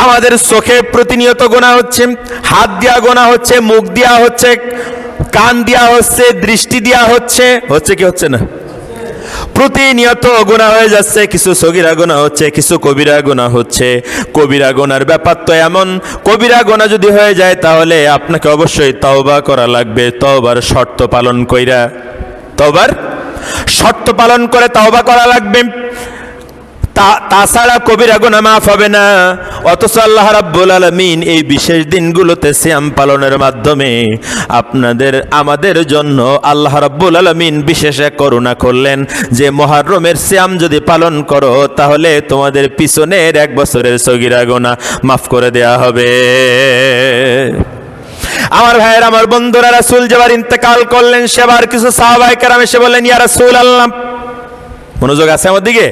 আমাদের চোখে প্রতিনিয়ত গোনা হচ্ছে, হাত দিয়া গোনা হচ্ছে, মুখ দিয়া হচ্ছে, কান দিয়া হচ্ছে, দৃষ্টি দিয়া হচ্ছে, হচ্ছে কি হচ্ছে না? প্রতিনিয়ত গুনাহ হয়ে যাচ্ছে। কিছু সগীরা গুনাহ হচ্ছে, কিছু কবিরা গুনাহ হচ্ছে। কবিরা গুনার ব্যাপার তো এমন, কবিরা গুনাহ যদি হয়ে যায় তাহলে আপনাকে অবশ্যই তওবা করা লাগবে। তওবার শর্ত পালন কইরা, তওবার শর্ত পালন করে তওবা করা লাগবে। তাছাড়া কবিরা গুনাহ মাফ হবে না। অথচ আল্লাহ রাব্বুল আলামিন এই বিশেষ দিনগুলোতে সিয়াম পালনের মাধ্যমে আমাদের জন্য আল্লাহ রাব্বুল আলামিন বিশেষ এক করুণা করলেন যে মুহররমের সিয়াম যদি পালন করো তাহলে তোমাদের পিছনের 1 বছরের সগীরা গুনাহ মাফ করে দেয়া হবে। আমার ভাইয়ের, আমার বন্ধুরা, রাসূল যেবার ইন্তেকাল করলেন সেবার কিছু সাহাবায়ে কেরাম এসে বললেন, ইয়া রাসূলুল্লাহ, মনোযোগ আছে আমার দিকে,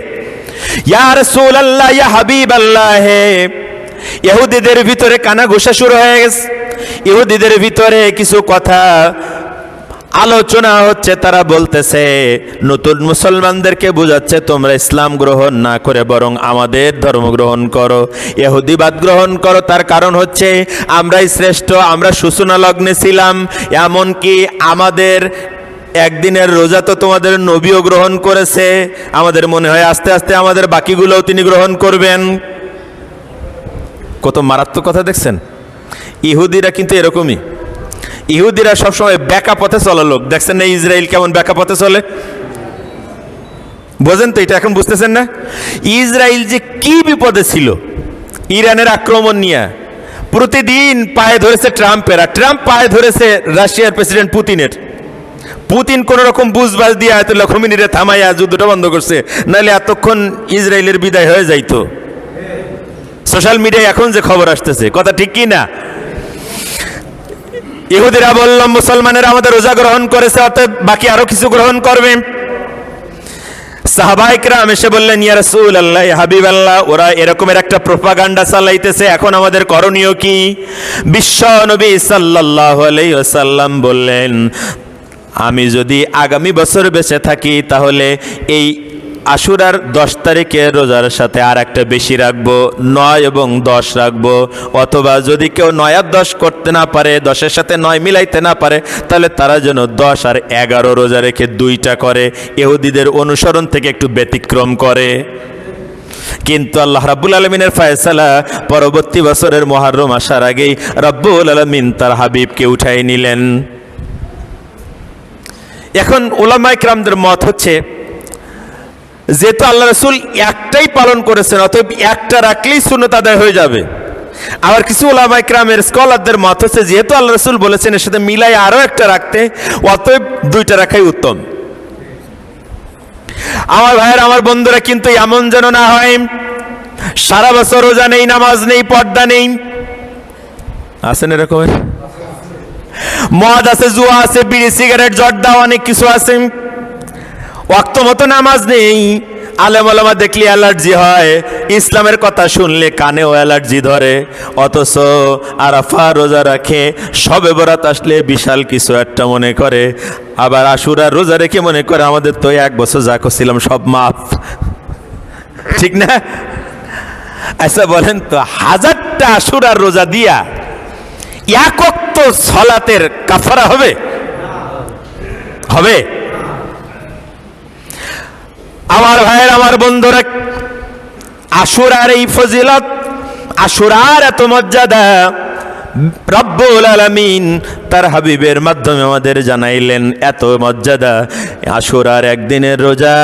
ইয়া রাসূলুল্লাহ, ইয়া হাবিবাল্লাহ, ইহুদিদের ভিতরে কানাঘুষা শুরু হয়ে গেছে। ইহুদিদের ভিতরে কিছু কথা আলোচনা হচ্ছে। তারা বলতেছে, নতুন মুসলমানদেরকে বোঝাচ্ছে তোমরা ইসলাম গ্রহণ না করে বরং আমাদের ধর্ম গ্রহণ করো, ইহুদিবাদ গ্রহণ করো। তার কারণ হচ্ছে আমরাই শ্রেষ্ঠ, আমরা সূচনা লগ্নে ছিলাম, এমনকি আমাদের একদিনের রোজা তো তোমাদের নবীও গ্রহণ করেছে। আমাদের মনে হয় আস্তে আস্তে আমাদের বাকিগুলোও তিনি গ্রহণ করবেন। কত মারাত্মক কথা দেখছেন। ইহুদিরা কিন্তু এরকমই, ইহুদিরা সবসময় ব্যাকা পথে চলা লোক। দেখছেন না ইসরায়েল কেমন ব্যাকা পথে চলে? বোঝেন তো এটা, এখন বুঝতেছেন না? ইসরায়েল যে কি বিপদে ছিল ইরানের আক্রমণ নিয়ে। প্রতিদিন পায়ে ধরেছে ট্রাম্পেরা, ট্রাম্প পায়ে ধরেছে রাশিয়ার প্রেসিডেন্ট পুতিনের। পুতিন কোন রকম বুঝবাজ দিয়ে আয়াতুল্লাহ খোমেনিরে থামাইয়া যুদ্ধটা বন্ধ করছে, নাহলে এতক্ষণ ইসরায়েলের বিদায় হয়ে যাইতো। সোশ্যাল মিডিয়ায় এখন যে খবর আসতেছে, কথা ঠিক কি না? ইহুদিরা বলল, মুসলমানেরা আমাদের রোজা গ্রহণ করেছে, অতএব বাকি আরো কিছু গ্রহণ করবে। সাহাবায়ে কেরাম এসে বললেন, ইয়া রাসূলুল্লাহ, ইয়া হাবিবাল্লাহ, ওরা এরকমের একটা প্রোপাগান্ডা চালাইতেছে, এখন আমাদের করণীয় কি? বিশ্ব নবী সাল্লাল্লাহু আলাইহি ওয়াসাল্লাম বললেন, আমি যদি আগামী বছর বেঁচে থাকি তাহলে এই আশুরার 10 তারিখের রোজার সাথে আর একটা বেশি রাখবো, 9 এবং 10 রাখবো। অথবা যদি কেউ 9 আর 10 করতে না পারে, 10-এর সাথে 9 মিলাইতে না পারে, তাহলে তারা যেন 10 আর 11 রোজা রেখে 2টা করে, ইহুদিদের অনুসরণ থেকে একটু ব্যতিক্রম করে। কিন্তু আল্লাহ রাব্বুল আলামিনের ফয়সালা, পরবর্তী বছরের মুহররম আসার আগেই রাব্বুল আলামিন তার হাবিবকে উঠাই নিলেন। এখন উলামায়ে কেরামদের মত হচ্ছে, যেহেতু আল্লাহ রাসূল একটাই পালন করেছেন, অতএব একটা রাখলেই সুন্নত আদায় হয়ে যাবে। আবার কিছু উলামায়ে কেরামের স্কলারদের মত হচ্ছে, যেহেতু আল্লাহ রাসূল বলেছেন এর সাথে মিলাই আরো একটা রাখতে, অতএব 2টা রাখাই উত্তম। আমার ভাইয়ের, আমার বন্ধুরা, কিন্তু এমন যেন না হয় সারা বছর রোজা নেই, নামাজ নেই, পর্দা নেই। আছেন এরকমের? মদ আছে, জুয়া আছে, বিড়ি সিগারেট জর্দা অনেক কিছু আছে। ওয়াক্ত মতো নামাজ নেই, আলেম ওলামা দেখলে অ্যালার্জি হয়, ইসলামের কথা শুনলে কানেও অ্যালার্জি ধরে। অথচ আরাফা রোজা রাখে, শবে বরাত আসলে বিশাল কিছু একটা মনে করে। আবার আশুরার রোজা রেখে মনে করে আমাদের তো 1 বছর যা করছিলাম সব মাফ। ঠিক না? আচ্ছা বলেন তো, 1000টা আশুরার রোজা দিয়া 1 ওয়াক্ত সালাতের কাফারা হবে? হবে? আমার ভাইয়ের, আমার বন্ধুরা, আশুরার এই ফজিলত, আশুরার এত মর্যাদা রব্বুল আলামিন তার হাবিবের মাধ্যমে আমাদের জানাইলেন। এত মর্যাদা, আশুরার একদিনের রোজা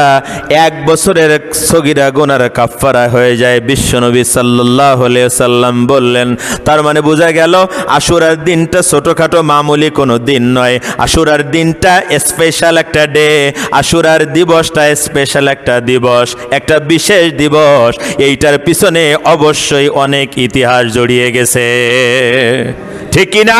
1 বছরের সগীরা গুনার কাফারা হয়ে যায়। বিশ্বনবী সাল্লাল্লাহু আলাইহি ওয়াসাল্লাম বললেন, তার মানে বোঝা গেল আশুরার দিনটা ছোটখাটো মামুলি কোনো দিন নয়। আশুরার দিনটা স্পেশাল একটা ডে, আশুরার দিবসটা স্পেশাল একটা দিবস, একটা বিশেষ দিবস। এইটার পিছনে অবশ্যই অনেক ইতিহাস জড়িয়ে গেছে, ঠিক কি না?